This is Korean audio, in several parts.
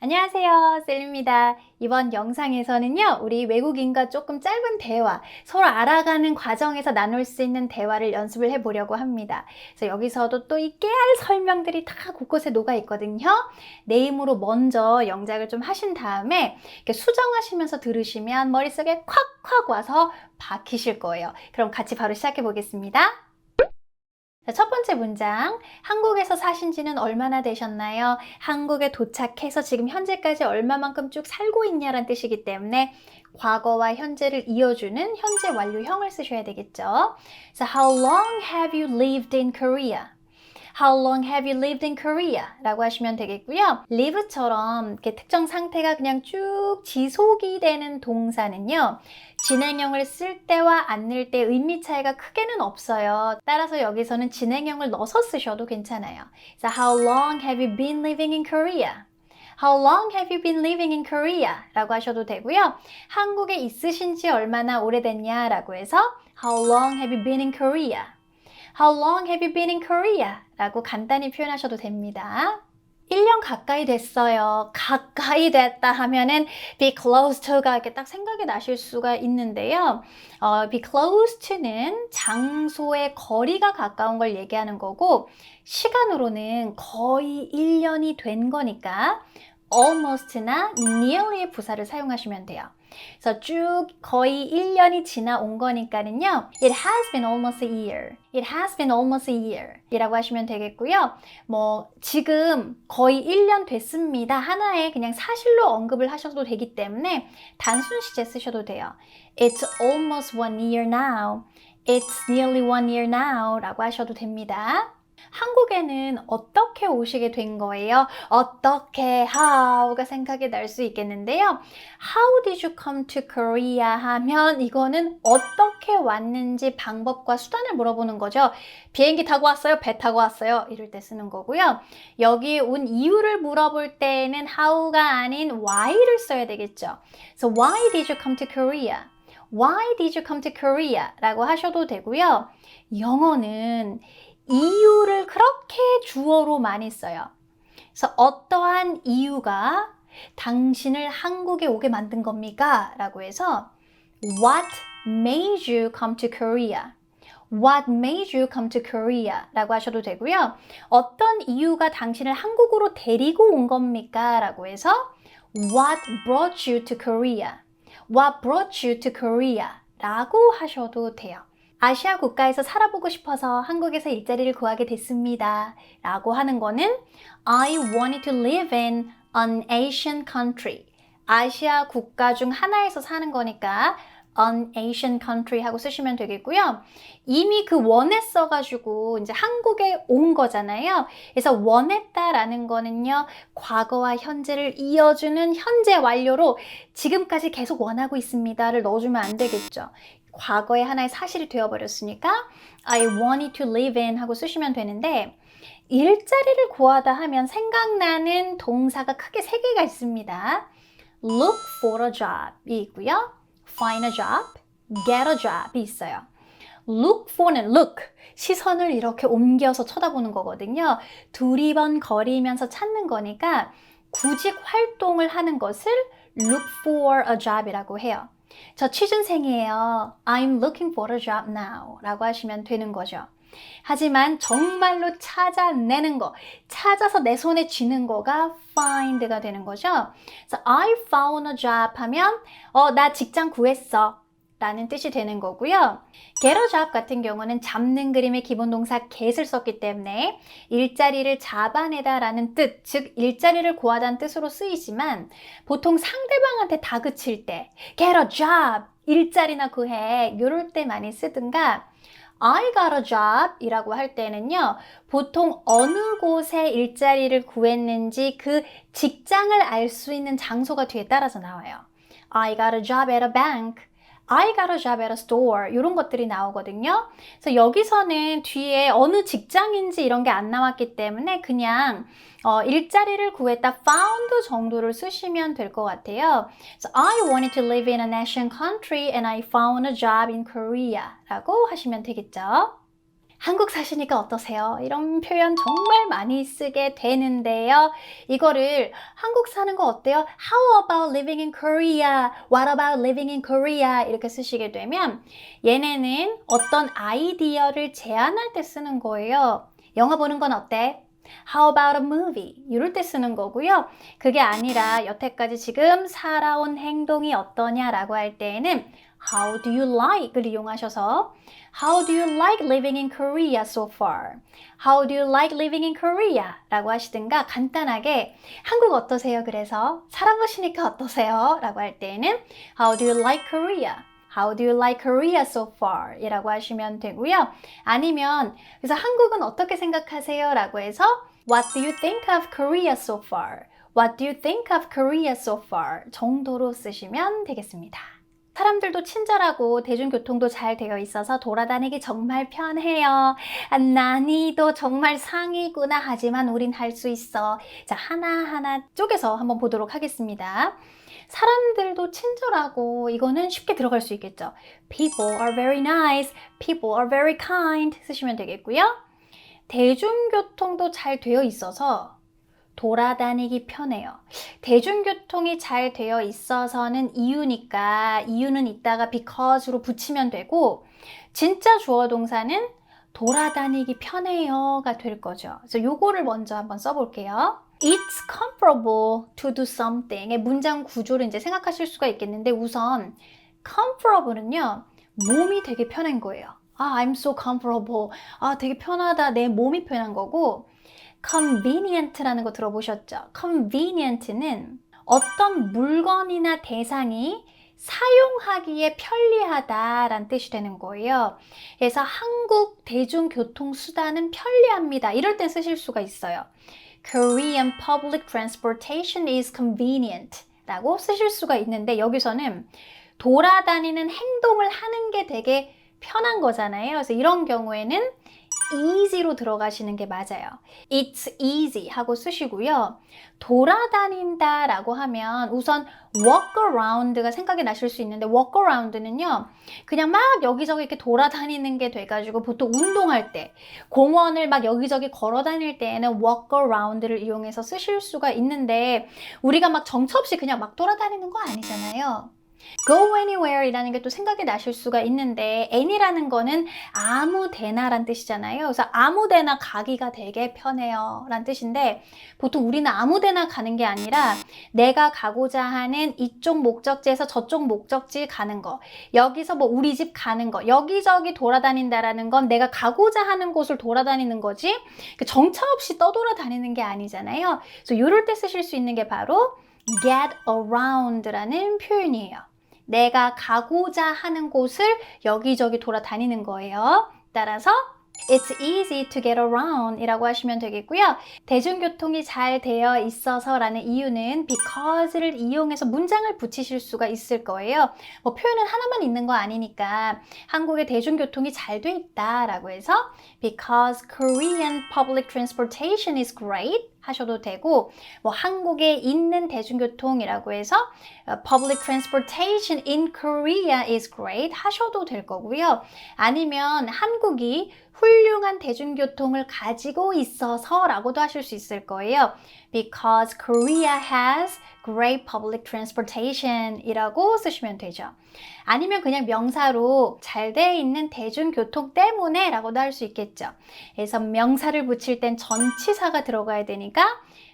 안녕하세요, 셀입니다. 이번 영상에서는요, 우리 외국인과 조금 짧은 대화, 서로 알아가는 과정에서 나눌 수 있는 대화를 연습을 해보려고 합니다. 그래서 여기서도 또 이 깨알 설명들이 다 곳곳에 녹아 있거든요. 내 힘으로 먼저 영작을 좀 하신 다음에 이렇게 수정하시면서 들으시면 머릿속에 콱콱 와서 박히실 거예요. 그럼 같이 바로 시작해 보겠습니다. 자, 첫 번째 문장. 한국에서 사신 지는 얼마나 되셨나요? 한국에 도착해서 지금 현재까지 얼마만큼 쭉 살고 있냐라는 뜻이기 때문에 과거와 현재를 이어주는 현재 완료형을 쓰셔야 되겠죠. So, how long have you lived in Korea? How long have you lived in Korea? 라고 하시면 되겠고요. live처럼 이렇게 특정 상태가 그냥 쭉 지속이 되는 동사는요. 진행형을 쓸 때와 안 넣을 때 의미 차이가 크게는 없어요. 따라서 여기서는 진행형을 넣어서 쓰셔도 괜찮아요. So how long have you been living in Korea? How long have you been living in Korea? 라고 하셔도 되고요. 한국에 있으신 지 얼마나 오래됐냐? 라고 해서 How long have you been in Korea? How long have you been in Korea? 라고 간단히 표현하셔도 됩니다. 1년 가까이 됐어요. 가까이 됐다 하면은 be close to가 이렇게 딱 생각이 나실 수가 있는데요. be close to는 장소의 거리가 가까운 걸 얘기하는 거고 시간으로는 거의 1년이 된 거니까 almost나 nearly의 부사를 사용하시면 돼요. 그래서 쭉 거의 1년이 지나온 거니까는요. It has been almost a year. It has been almost a year. 이라고 하시면 되겠고요. 지금 거의 1년 됐습니다. 하나의 그냥 사실로 언급을 하셔도 되기 때문에 단순 시제 쓰셔도 돼요. It's almost 1 year now. It's nearly 1 year now. 라고 하셔도 됩니다. 한국에는 어떻게 오시게 된 거예요? 어떻게, how가 생각이 날 수 있겠는데요. How did you come to Korea 하면 이거는 어떻게 왔는지 방법과 수단을 물어보는 거죠. 비행기 타고 왔어요? 배 타고 왔어요? 이럴 때 쓰는 거고요. 여기 온 이유를 물어볼 때는 how가 아닌 why를 써야 되겠죠. So why did you come to Korea? Why did you come to Korea? 라고 하셔도 되고요. 영어는 이유를 그렇게 주어로 많이 써요. 그래서 어떠한 이유가 당신을 한국에 오게 만든 겁니까? 라고 해서 What made you come to Korea? What made you come to Korea? 라고 하셔도 되고요. 어떤 이유가 당신을 한국으로 데리고 온 겁니까? 라고 해서 What brought you to Korea? What brought you to Korea? 라고 하셔도 돼요. 아시아 국가에서 살아보고 싶어서 한국에서 일자리를 구하게 됐습니다. 라고 하는 거는 I wanted to live in an Asian country. 아시아 국가 중 하나에서 사는 거니까 an Asian country 하고 쓰시면 되겠고요. 이미 그 원했어가지고 이제 한국에 온 거잖아요. 그래서 원했다라는 거는요. 과거와 현재를 이어주는 현재 완료로 지금까지 계속 원하고 있습니다를 넣어주면 안 되겠죠. 과거의 하나의 사실이 되어버렸으니까 I wanted to live in 하고 쓰시면 되는데 일자리를 구하다 하면 생각나는 동사가 크게 3개가 있습니다. Look for a job이 있고요. Find a job, get a job이 있어요. Look for는 look, 시선을 이렇게 옮겨서 쳐다보는 거거든요. 두리번거리면서 찾는 거니까 구직 활동을 하는 것을 look for a job이라고 해요. 저 취준생이에요. I'm looking for a job now 라고 하시면 되는 거죠. 하지만 정말로 찾아내는 거, 찾아서 내 손에 쥐는 거가 find가 되는 거죠. 그래서 I found a job 하면 나 직장 구했어 라는 뜻이 되는 거고요. get a job 같은 경우는 잡는 그림의 기본 동사 get을 썼기 때문에 일자리를 잡아내다 라는 뜻, 즉 일자리를 구하다는 뜻으로 쓰이지만 보통 상대방한테 다그칠 때 get a job, 일자리나 구해 이럴 때 많이 쓰든가 I got a job 이라고 할 때는요. 보통 어느 곳에 일자리를 구했는지 그 직장을 알 수 있는 장소가 뒤에 따라서 나와요. I got a job at a bank. I got a job at a store 이런 것들이 나오거든요. 그래서 여기서는 뒤에 어느 직장인지 이런 게 안 나왔기 때문에 그냥 일자리를 구했다 found 정도를 쓰시면 될 것 같아요. So I wanted to live in an Asian country and I found a job in Korea 라고 하시면 되겠죠. 한국 사시니까 어떠세요? 이런 표현 정말 많이 쓰게 되는데요. 이거를 한국 사는 거 어때요? How about living in Korea? What about living in Korea? 이렇게 쓰시게 되면 얘네는 어떤 아이디어를 제안할 때 쓰는 거예요. 영화 보는 건 어때? How about a movie? 이럴 때 쓰는 거고요. 그게 아니라 여태까지 지금 살아온 행동이 어떠냐라고 할 때에는 How do you like를 이용하셔서 How do you like living in Korea so far? How do you like living in Korea? 라고 하시든가 간단하게 한국 어떠세요? 그래서 살아보시니까 어떠세요? 라고 할 때에는 How do you like Korea? How do you like Korea so far? 이라고 하시면 되고요. 아니면 그래서 한국은 어떻게 생각하세요? 라고 해서 What do you think of Korea so far? What do you think of Korea so far? 정도로 쓰시면 되겠습니다. 사람들도 친절하고 대중교통도 잘 되어 있어서 돌아다니기 정말 편해요. 난이도 정말 상이구나 하지만 우린 할 수 있어. 자, 하나하나 쪼개서 한번 보도록 하겠습니다. 사람들도 친절하고 이거는 쉽게 들어갈 수 있겠죠. People are very nice. People are very kind. 쓰시면 되겠고요. 대중교통도 잘 되어 있어서 돌아다니기 편해요. 대중교통이 잘 되어 있어서는 이유니까 이유는 이따가 because로 붙이면 되고 진짜 주어 동사는 돌아다니기 편해요가 될 거죠. 그래서 요거를 먼저 한번 써볼게요. It's comfortable to do something의 문장 구조를 이제 생각하실 수가 있겠는데 우선 comfortable는요 몸이 되게 편한 거예요. I'm so comfortable. 되게 편하다. 내 몸이 편한 거고 convenient라는 거 들어보셨죠? convenient는 어떤 물건이나 대상이 사용하기에 편리하다라는 뜻이 되는 거예요. 그래서 한국 대중교통수단은 편리합니다. 이럴 때 쓰실 수가 있어요. Korean public transportation is convenient 라고 쓰실 수가 있는데 여기서는 돌아다니는 행동을 하는 게 되게 편한 거잖아요. 그래서 이런 경우에는 easy로 들어가시는 게 맞아요. It's easy 하고 쓰시고요. 돌아다닌다 라고 하면 우선 walk around가 생각이 나실 수 있는데 walk around는요. 그냥 막 여기저기 이렇게 돌아다니는 게 돼가지고 보통 운동할 때 공원을 막 여기저기 걸어 다닐 때에는 walk around를 이용해서 쓰실 수가 있는데 우리가 막 정처 없이 그냥 막 돌아다니는 거 아니잖아요. Go anywhere 이라는 게 또 생각이 나실 수가 있는데 any라는 거는 아무 데나란 뜻이잖아요. 그래서 아무 데나 가기가 되게 편해요 라는 뜻인데 보통 우리는 아무 데나 가는 게 아니라 내가 가고자 하는 이쪽 목적지에서 저쪽 목적지 가는 거 여기서 뭐 우리 집 가는 거 여기저기 돌아다닌다라는 건 내가 가고자 하는 곳을 돌아다니는 거지 정처 없이 떠돌아다니는 게 아니잖아요. 그래서 이럴 때 쓰실 수 있는 게 바로 get around라는 표현이에요. 내가 가고자 하는 곳을 여기저기 돌아다니는 거예요. 따라서 It's easy to get around 이라고 하시면 되겠고요. 대중교통이 잘 되어 있어서 라는 이유는 because를 이용해서 문장을 붙이실 수가 있을 거예요. 뭐 표현은 하나만 있는 거 아니니까 한국의 대중교통이 잘 돼 있다 라고 해서 because Korean public transportation is great 하셔도 되고 뭐 한국에 있는 대중교통이라고 해서 public transportation in Korea is great 하셔도 될 거고요. 아니면 한국이 훌륭한 대중교통을 가지고 있어서 라고도 하실 수 있을 거예요. Because Korea has great public transportation 이라고 쓰시면 되죠. 아니면 그냥 명사로 잘 돼 있는 대중교통 때문에 라고도 할 수 있겠죠. 그래서 명사를 붙일 땐 전치사가 들어가야 되니까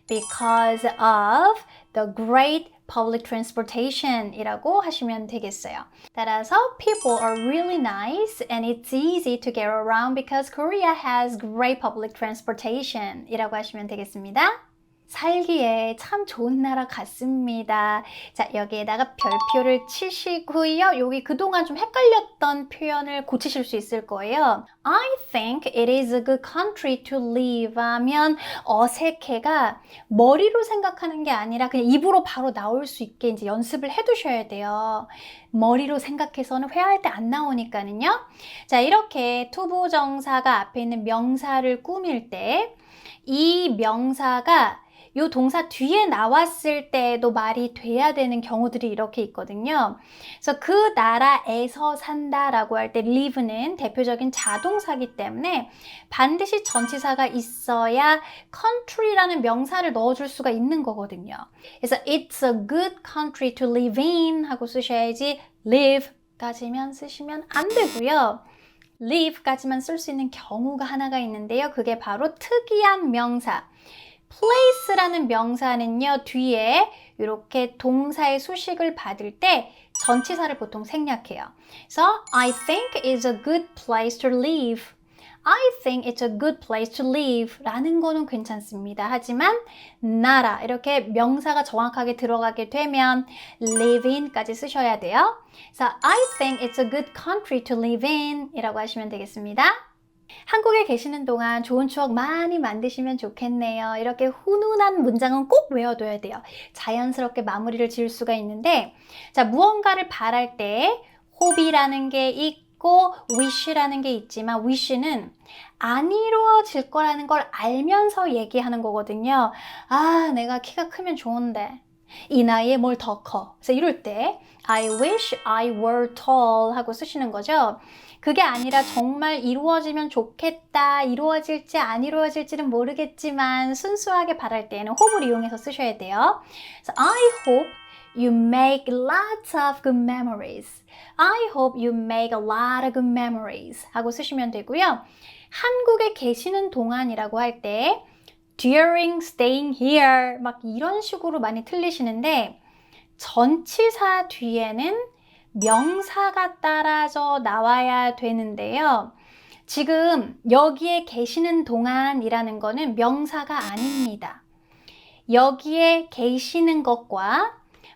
because of the great public transportation 이라고 하시면 되겠어요. 따라서 people are really nice and it's easy to get around because Korea has great public transportation 이라고 하시면 되겠습니다. 살기에 참 좋은 나라 같습니다. 자, 여기에다가 별표를 치시고요. 여기 그동안 좀 헷갈렸던 표현을 고치실 수 있을 거예요. I think it is a good country to live 하면 어색해가 머리로 생각하는 게 아니라 그냥 입으로 바로 나올 수 있게 이제 연습을 해 두셔야 돼요. 머리로 생각해서는 회화할 때 안 나오니까는요. 자, 이렇게 투부정사가 앞에 있는 명사를 꾸밀 때 이 명사가 이 동사 뒤에 나왔을 때에도 말이 돼야 되는 경우들이 이렇게 있거든요. 그래서 그 나라에서 산다라고 할 때 live는 대표적인 자동사기 때문에 반드시 전치사가 있어야 country라는 명사를 넣어줄 수가 있는 거거든요. 그래서 it's a good country to live in 하고 쓰셔야지 live까지만 쓰시면 안 되고요. live까지만 쓸 수 있는 경우가 하나가 있는데요. 그게 바로 특이한 명사. place라는 명사는요, 뒤에 이렇게 동사의 수식을 받을 때 전치사를 보통 생략해요. 그래서 I think it's a good place to live. I think it's a good place to live 라는 거는 괜찮습니다. 하지만 나라 이렇게 명사가 정확하게 들어가게 되면 live in까지 쓰셔야 돼요. 그래서 I think it's a good country to live in 이라고 하시면 되겠습니다. 한국에 계시는 동안 좋은 추억 많이 만드시면 좋겠네요. 이렇게 훈훈한 문장은 꼭 외워둬야 돼요. 자연스럽게 마무리를 지을 수가 있는데, 자, 무언가를 바랄 때 hope이라는 게 있고 wish라는 게 있지만 wish는 안 이루어질 거라는 걸 알면서 얘기하는 거거든요. 아, 내가 키가 크면 좋은데 이 나이에 뭘 더 커. 그래서 이럴 때 I wish I were tall 하고 쓰시는 거죠. 그게 아니라 정말 이루어지면 좋겠다, 이루어질지 안 이루어질지는 모르겠지만 순수하게 바랄 때에는 hope를 이용해서 쓰셔야 돼요. 그래서 I hope you make lots of good memories. I hope you make a lot of good memories 하고 쓰시면 되고요. 한국에 계시는 동안이라고 할 때 during staying here 막 이런 식으로 많이 틀리시는데 전치사 뒤에는 명사가 따라서 나와야 되는데요. 지금 여기에 계시는 동안이라는 거는 명사가 아닙니다. 여기에 계시는 것과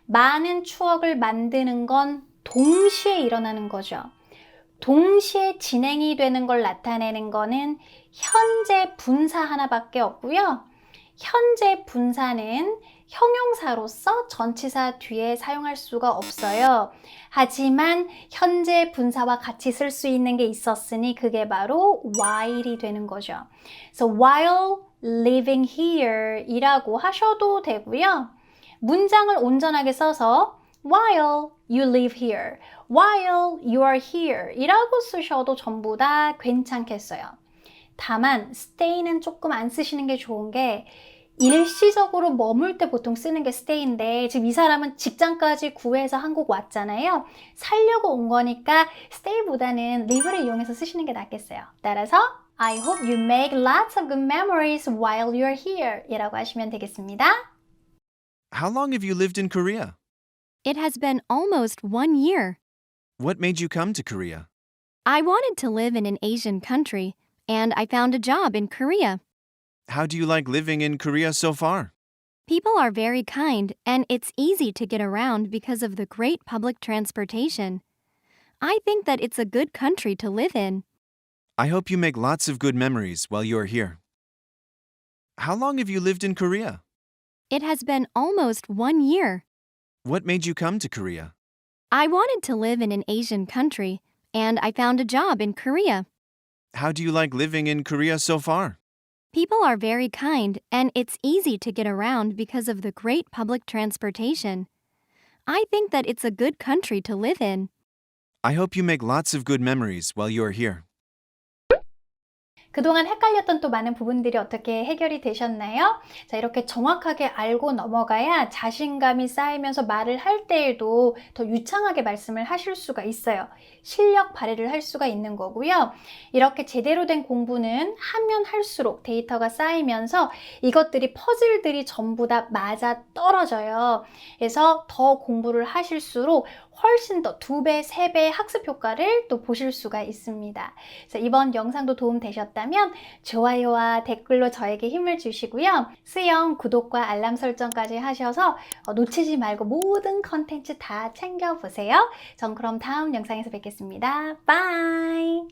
많은 추억을 만드는 건 동시에 일어나는 거죠. 동시에 진행이 되는 걸 나타내는 거는 현재 분사 하나밖에 없고요. 현재 분사는 형용사로서 전치사 뒤에 사용할 수가 없어요. 하지만 현재 분사와 같이 쓸 수 있는 게 있었으니 그게 바로 while이 되는 거죠. 그래서 while living here 이라고 하셔도 되고요. 문장을 온전하게 써서 while you live here, while you are here 이라고 쓰셔도 전부 다 괜찮겠어요. 다만 stay는 조금 안 쓰시는 게 좋은 게 일시적으로 머물 때 보통 쓰는 게 stay인데 지금 이 사람은 직장까지 구해서 한국 왔잖아요. 살려고 온 거니까 stay보다는 live를 이용해서 쓰시는 게 낫겠어요. 따라서 I hope you make lots of good memories while you're here 이라고 하시면 되겠습니다. How long have you lived in Korea? It has been almost 1 year. What made you come to Korea? I wanted to live in an Asian country, and I found a job in Korea. How do you like living in Korea so far? People are very kind, and it's easy to get around because of the great public transportation. I think that it's a good country to live in. I hope you make lots of good memories while you are here. How long have you lived in Korea? It has been almost 1 year. What made you come to Korea? I wanted to live in an Asian country, and I found a job in Korea. How do you like living in Korea so far? People are very kind, and it's easy to get around because of the great public transportation. I think that it's a good country to live in. I hope you make lots of good memories while you are here. 그동안 헷갈렸던 또 많은 부분들이 어떻게 해결이 되셨나요? 자, 이렇게 정확하게 알고 넘어가야 자신감이 쌓이면서 말을 할 때에도 더 유창하게 말씀을 하실 수가 있어요. 실력 발휘를 할 수가 있는 거고요. 이렇게 제대로 된 공부는 하면 할수록 데이터가 쌓이면서 이것들이 퍼즐들이 전부 다 맞아 떨어져요. 그래서 더 공부를 하실수록 훨씬 더 2배, 3배의 학습 효과를 또 보실 수가 있습니다. 그래서 이번 영상도 도움 되셨다면 좋아요와 댓글로 저에게 힘을 주시고요. 수영, 구독과 알람 설정까지 하셔서 놓치지 말고 모든 컨텐츠 다 챙겨보세요. 전 그럼 다음 영상에서 뵙겠습니다. 바이!